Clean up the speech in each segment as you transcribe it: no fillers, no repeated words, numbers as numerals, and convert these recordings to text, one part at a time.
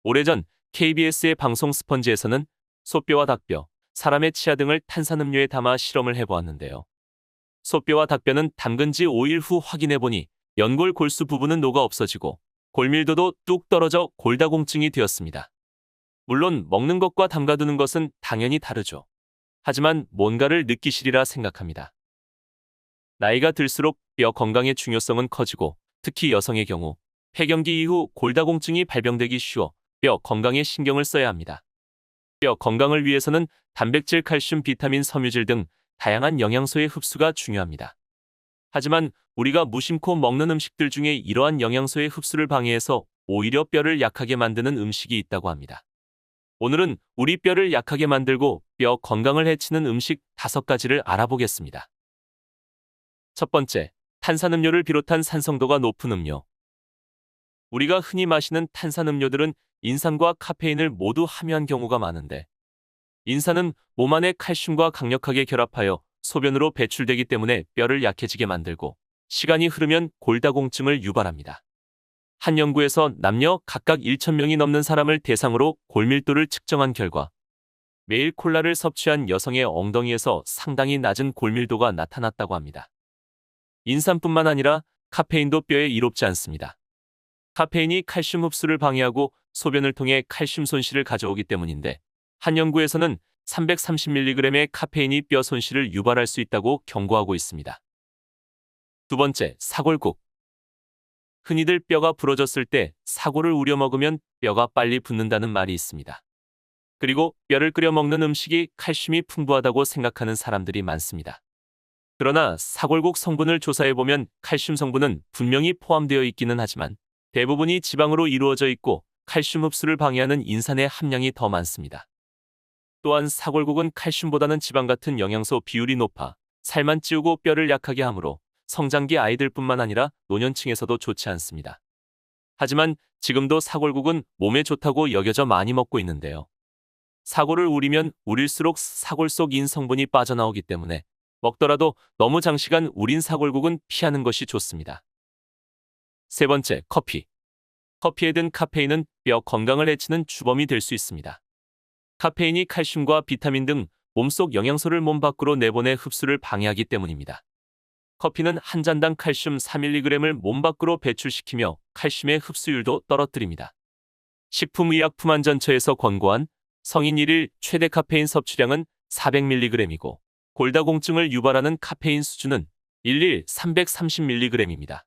오래전 KBS의 방송 스펀지에서는 소뼈와 닭뼈, 사람의 치아 등을 탄산음료에 담아 실험을 해보았는데요. 소뼈와 닭뼈는 담근 지 5일 후 확인해보니 연골 골수 부분은 녹아 없어지고 골밀도도 뚝 떨어져 골다공증이 되었습니다. 물론 먹는 것과 담가두는 것은 당연히 다르죠. 하지만 뭔가를 느끼시리라 생각합니다. 나이가 들수록 뼈 건강의 중요성은 커지고 특히 여성의 경우 폐경기 이후 골다공증이 발병되기 쉬워 뼈 건강에 신경을 써야 합니다. 뼈 건강을 위해서는 단백질, 칼슘, 비타민, 섬유질 등 다양한 영양소의 흡수가 중요합니다. 하지만 우리가 무심코 먹는 음식들 중에 이러한 영양소의 흡수를 방해해서 오히려 뼈를 약하게 만드는 음식이 있다고 합니다. 오늘은 우리 뼈를 약하게 만들고 뼈 건강을 해치는 음식 5가지를 알아보겠습니다. 첫 번째, 탄산음료를 비롯한 산성도가 높은 음료. 우리가 흔히 마시는 탄산음료들은 인산과 카페인을 모두 함유한 경우가 많은데, 인산은 몸 안에 칼슘과 강력하게 결합하여 소변으로 배출되기 때문에 뼈를 약해지게 만들고 시간이 흐르면 골다공증을 유발합니다. 한 연구에서 남녀 각각 1,000명이 넘는 사람을 대상으로 골밀도를 측정한 결과 매일 콜라를 섭취한 여성의 엉덩이에서 상당히 낮은 골밀도가 나타났다고 합니다. 인산뿐만 아니라 카페인도 뼈에 이롭지 않습니다. 카페인이 칼슘 흡수를 방해하고 소변을 통해 칼슘 손실을 가져오기 때문인데, 한 연구에서는 330mg의 카페인이 뼈 손실을 유발할 수 있다고 경고하고 있습니다. 두 번째, 사골국. 흔히들 뼈가 부러졌을 때 사골을 우려 먹으면 뼈가 빨리 붓는다는 말이 있습니다. 그리고 뼈를 끓여 먹는 음식이 칼슘이 풍부하다고 생각하는 사람들이 많습니다. 그러나 사골국 성분을 조사해보면 칼슘 성분은 분명히 포함되어 있기는 하지만 대부분이 지방으로 이루어져 있고 칼슘 흡수를 방해하는 인산의 함량이 더 많습니다. 또한 사골국은 칼슘보다는 지방 같은 영양소 비율이 높아 살만 찌우고 뼈를 약하게 하므로 성장기 아이들뿐만 아니라 노년층에서도 좋지 않습니다. 하지만 지금도 사골국은 몸에 좋다고 여겨져 많이 먹고 있는데요. 사골을 우리면 우릴수록 사골 속 인 성분이 빠져나오기 때문에 먹더라도 너무 장시간 우린 사골국은 피하는 것이 좋습니다. 세 번째, 커피. 커피에 든 카페인은 뼈 건강을 해치는 주범이 될 수 있습니다. 카페인이 칼슘과 비타민 등 몸속 영양소를 몸 밖으로 내보내 흡수를 방해하기 때문입니다. 커피는 한 잔당 칼슘 4mg을 몸 밖으로 배출시키며 칼슘의 흡수율도 떨어뜨립니다. 식품의약품안전처에서 권고한 성인 1일 최대 카페인 섭취량은 400mg이고 골다공증을 유발하는 카페인 수준은 1일 330mg입니다.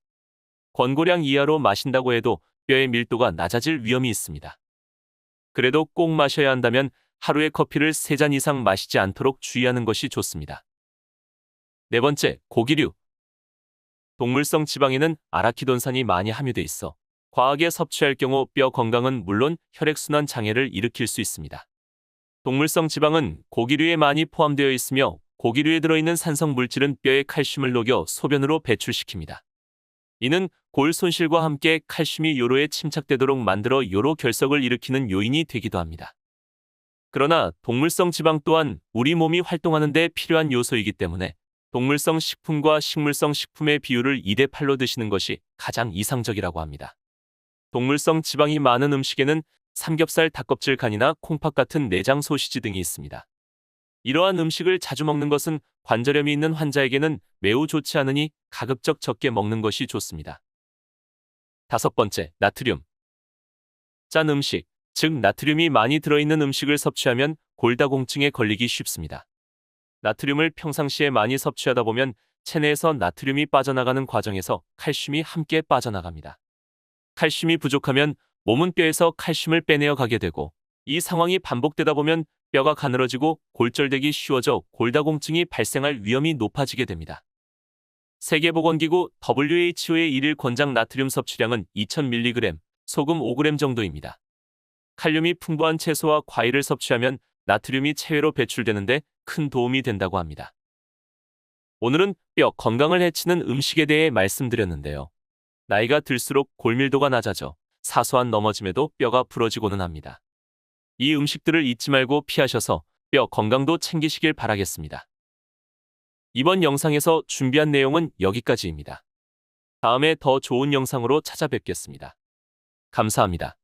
권고량 이하로 마신다고 해도 뼈의 밀도가 낮아질 위험이 있습니다. 그래도 꼭 마셔야 한다면 하루에 커피를 3잔 이상 마시지 않도록 주의하는 것이 좋습니다. 네 번째, 고기류. 동물성 지방에는 아라키돈산이 많이 함유돼 있어 과하게 섭취할 경우 뼈 건강은 물론 혈액순환 장애를 일으킬 수 있습니다. 동물성 지방은 고기류에 많이 포함되어 있으며 고기류에 들어있는 산성 물질은 뼈의 칼슘을 녹여 소변으로 배출시킵니다. 이는 골 손실과 함께 칼슘이 요로에 침착되도록 만들어 요로 결석을 일으키는 요인이 되기도 합니다. 그러나 동물성 지방 또한 우리 몸이 활동하는 데 필요한 요소이기 때문에 동물성 식품과 식물성 식품의 비율을 2대8로 드시는 것이 가장 이상적이라고 합니다. 동물성 지방이 많은 음식에는 삼겹살, 닭껍질, 간이나 콩팥 같은 내장 소시지 등이 있습니다. 이러한 음식을 자주 먹는 것은 관절염이 있는 환자에게는 매우 좋지 않으니 가급적 적게 먹는 것이 좋습니다. 다섯 번째, 나트륨. 짠 음식, 즉 나트륨이 많이 들어있는 음식을 섭취하면 골다공증에 걸리기 쉽습니다. 나트륨을 평상시에 많이 섭취하다 보면 체내에서 나트륨이 빠져나가는 과정에서 칼슘이 함께 빠져나갑니다. 칼슘이 부족하면 몸은 뼈에서 칼슘을 빼내어 가게 되고 이 상황이 반복되다 보면 뼈가 가늘어지고 골절되기 쉬워져 골다공증이 발생할 위험이 높아지게 됩니다. 세계보건기구 WHO의 1일 권장 나트륨 섭취량은 2000mg, 소금 5g 정도입니다. 칼륨이 풍부한 채소와 과일을 섭취하면 나트륨이 체외로 배출되는데 큰 도움이 된다고 합니다. 오늘은 뼈 건강을 해치는 음식에 대해 말씀드렸는데요. 나이가 들수록 골밀도가 낮아져 사소한 넘어짐에도 뼈가 부러지고는 합니다. 이 음식들을 잊지 말고 피하셔서 뼈 건강도 챙기시길 바라겠습니다. 이번 영상에서 준비한 내용은 여기까지입니다. 다음에 더 좋은 영상으로 찾아뵙겠습니다. 감사합니다.